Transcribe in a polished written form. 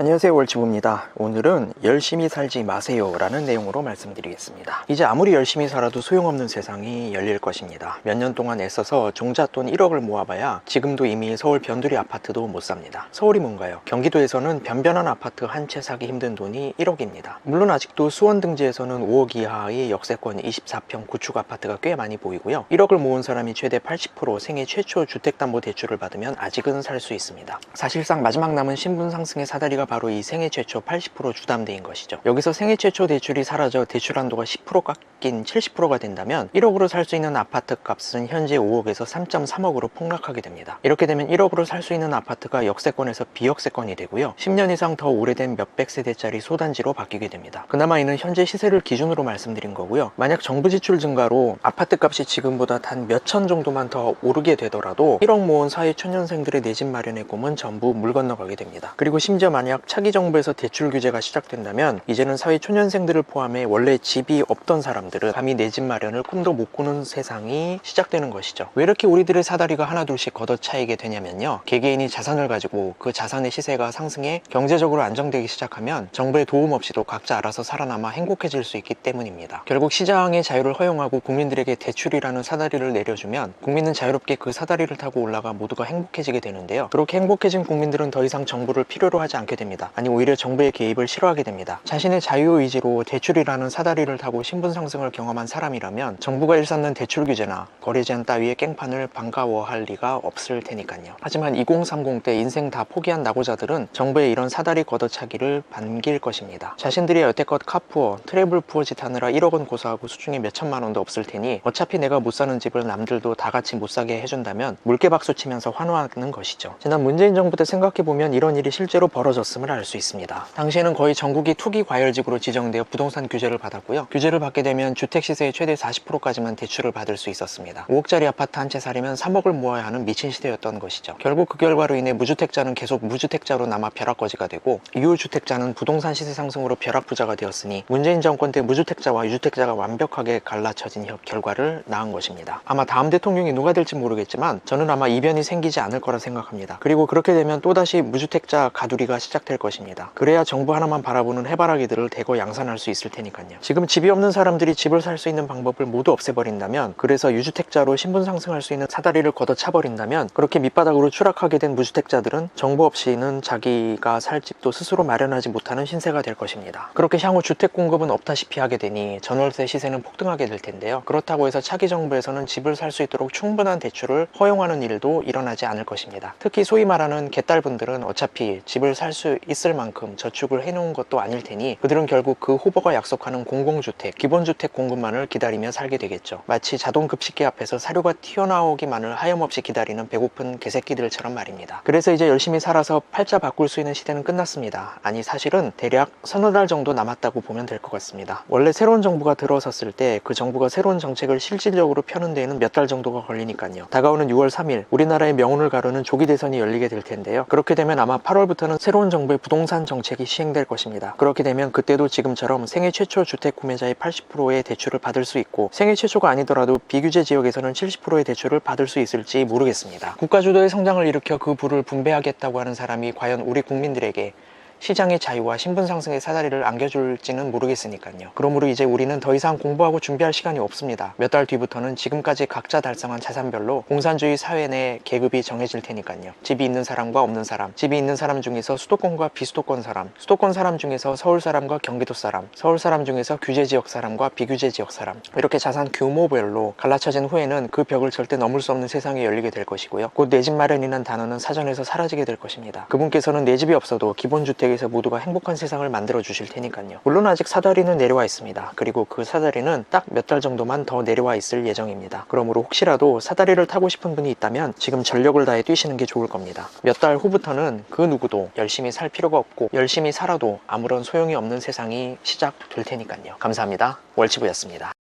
안녕하세요, 월치부입니다. 오늘은 열심히 살지 마세요 라는 내용으로 말씀드리겠습니다. 이제 아무리 열심히 살아도 소용없는 세상이 열릴 것입니다. 몇 년 동안 애써서 종잣돈 1억을 모아봐야 지금도 이미 서울 변두리 아파트도 못 삽니다. 서울이 뭔가요? 경기도에서는 변변한 아파트 한 채 사기 힘든 돈이 1억입니다. 물론 아직도 수원 등지에서는 5억 이하의 역세권 24평 구축 아파트가 꽤 많이 보이고요. 1억을 모은 사람이 최대 80% 생애 최초 주택담보대출을 받으면 아직은 살 수 있습니다. 사실상 마지막 남은 신분 상승의 사다리가 바로 이 생애 최초 80% 주담대인 것이죠. 여기서 생애 최초 대출이 사라져 대출 한도가 10% 깎인 70%가 된다면 1억으로 살 수 있는 아파트 값은 현재 5억에서 3.3억으로 폭락하게 됩니다. 이렇게 되면 1억으로 살 수 있는 아파트가 역세권에서 비역세권이 되고요. 10년 이상 더 오래된 몇백 세대짜리 소단지로 바뀌게 됩니다. 그나마 이는 현재 시세를 기준으로 말씀드린 거고요. 만약 정부 지출 증가로 아파트 값이 지금보다 단 몇천 정도만 더 오르게 되더라도 1억 모은 사회 초년생들의 내 집 마련의 꿈은 전부 물 건너가게 됩니다. 그리고 심지어 만약 차기 정부에서 대출 규제가 시작된다면 이제는 사회 초년생들을 포함해 원래 집이 없던 사람들은 감히 내 집 마련을 꿈도 못 꾸는 세상이 시작되는 것이죠. 왜 이렇게 우리들의 사다리가 하나둘씩 걷어차이게 되냐면요, 개개인이 자산을 가지고 그 자산의 시세가 상승해 경제적으로 안정되기 시작하면 정부의 도움 없이도 각자 알아서 살아남아 행복해질 수 있기 때문입니다. 결국 시장의 자유를 허용하고 국민들에게 대출이라는 사다리를 내려주면 국민은 자유롭게 그 사다리를 타고 올라가 모두가 행복해지게 되는데요, 그렇게 행복해진 국민들은 더 이상 정부를 필요로 하지 않게 됩니다. 아니, 오히려 정부의 개입을 싫어하게 됩니다. 자신의 자유의지로 대출이라는 사다리를 타고 신분 상승을 경험한 사람이라면 정부가 일삼는 대출 규제나 거래 제한 따위의 깽판을 반가워할 리가 없을 테니까요. 하지만 2030 때 인생 다 포기한 낙오자들은 정부의 이런 사다리 걷어차기를 반길 것입니다. 자신들이 여태껏 카푸어, 트래블 푸어 짓 하느라 1억 원 고사하고 수중에 몇천만 원도 없을 테니 어차피 내가 못 사는 집을 남들도 다 같이 못 사게 해준다면 물개박수 치면서 환호하는 것이죠. 지난 문재인 정부 때 생각해보면 이런 일이 실제로 벌어졌음을 알 수 있습니다. 당시에는 거의 전국이 투기 과열지구로 지정되어 부동산 규제를 받았고요. 규제를 받게 되면 주택 시세의 최대 40%까지만 대출을 받을 수 있었습니다. 5억짜리 아파트 한 채 사려면 3억을 모아야 하는 미친 시대였던 것이죠. 결국 그 결과로 인해 무주택자는 계속 무주택자로 남아 벼락거지가 되고 유주택자는 부동산 시세 상승으로 벼락부자가 되었으니 문재인 정권 때 무주택자와 유주택자가 완벽하게 갈라쳐진 결과를 낳은 것입니다. 아마 다음 대통령이 누가 될지 모르겠지만 저는 아마 이변이 생기지 않을 거라 생각합니다. 그리고 그렇게 되면 또다시 무주택자 가두리가 시작될 것입니다. 그래야 정부 하나만 바라보는 해바라기들을 대거 양산할 수 있을 테니까요. 지금 집이 없는 사람들이 집을 살 수 있는 방법을 모두 없애버린다면, 그래서 유주택자로 신분 상승할 수 있는 사다리를 걷어차버린다면, 그렇게 밑바닥으로 추락하게 된 무주택자들은 정부 없이는 자기가 살 집도 스스로 마련하지 못하는 신세가 될 것입니다. 그렇게 향후 주택 공급은 없다시피 하게 되니 전월세 시세는 폭등하게 될 텐데요. 그렇다고 해서 차기 정부에서는 집을 살 수 있도록 충분한 대출을 허용하는 일도 일어나지 않을 것입니다. 특히 소위 말하는 개딸분들은 어차피 집을 살 수 있을 만큼 저축을 해놓은 것도 아닐 테니 그들은 결국 그 후보가 약속하는 공공주택, 기본주택 공급만을 기다리며 살게 되겠죠. 마치 자동급식기 앞에서 사료가 튀어나오기만을 하염없이 기다리는 배고픈 개새끼들처럼 말입니다. 그래서 이제 열심히 살아서 팔자 바꿀 수 있는 시대는 끝났습니다. 아니, 사실은 대략 서너 달 정도 남았다고 보면 될 것 같습니다. 원래 새로운 정부가 들어섰을 때 그 정부가 새로운 정책을 실질적으로 펴는 데에는 몇 달 정도가 걸리니까요. 다가오는 6월 3일 우리나라의 명운을 가르는 조기 대선이 열리게 될 텐데요. 그렇게 되면 아마 8월부터는 새로운 정부의 부동산 정책이 시행될 것입니다. 그렇게 되면 그때도 지금처럼 생애 최초 주택 구매자의 80%의 대출을 받을 수 있고, 생애 최초가 아니더라도 비규제 지역에서는 70%의 대출을 받을 수 있을지 모르겠습니다. 국가주도의 성장을 일으켜 그 부를 분배하겠다고 하는 사람이 과연 우리 국민들에게 시장의 자유와 신분 상승의 사다리를 안겨줄지는 모르겠으니까요. 그러므로 이제 우리는 더 이상 공부하고 준비할 시간이 없습니다. 몇 달 뒤부터는 지금까지 각자 달성한 자산별로 공산주의 사회 내 계급이 정해질 테니까요. 집이 있는 사람과 없는 사람, 집이 있는 사람 중에서 수도권과 비수도권 사람, 수도권 사람 중에서 서울 사람과 경기도 사람, 서울 사람 중에서 규제 지역 사람과 비규제 지역 사람, 이렇게 자산 규모별로 갈라쳐진 후에는 그 벽을 절대 넘을 수 없는 세상이 열리게 될 것이고요. 곧 내 집 마련이라는 단어는 사전에서 사라지게 될 것입니다. 그분께서는 내 집이 없어도 기본주택 에서 모두가 행복한 세상을 만들어 주실 테니까요. 물론 아직 사다리는 내려와 있습니다. 그리고 그 사다리는 딱 몇 달 정도만 더 내려와 있을 예정입니다. 그러므로 혹시라도 사다리를 타고 싶은 분이 있다면 지금 전력을 다해 뛰시는 게 좋을 겁니다. 몇 달 후부터는 그 누구도 열심히 살 필요가 없고, 열심히 살아도 아무런 소용이 없는 세상이 시작될 테니까요. 감사합니다. 월치부였습니다.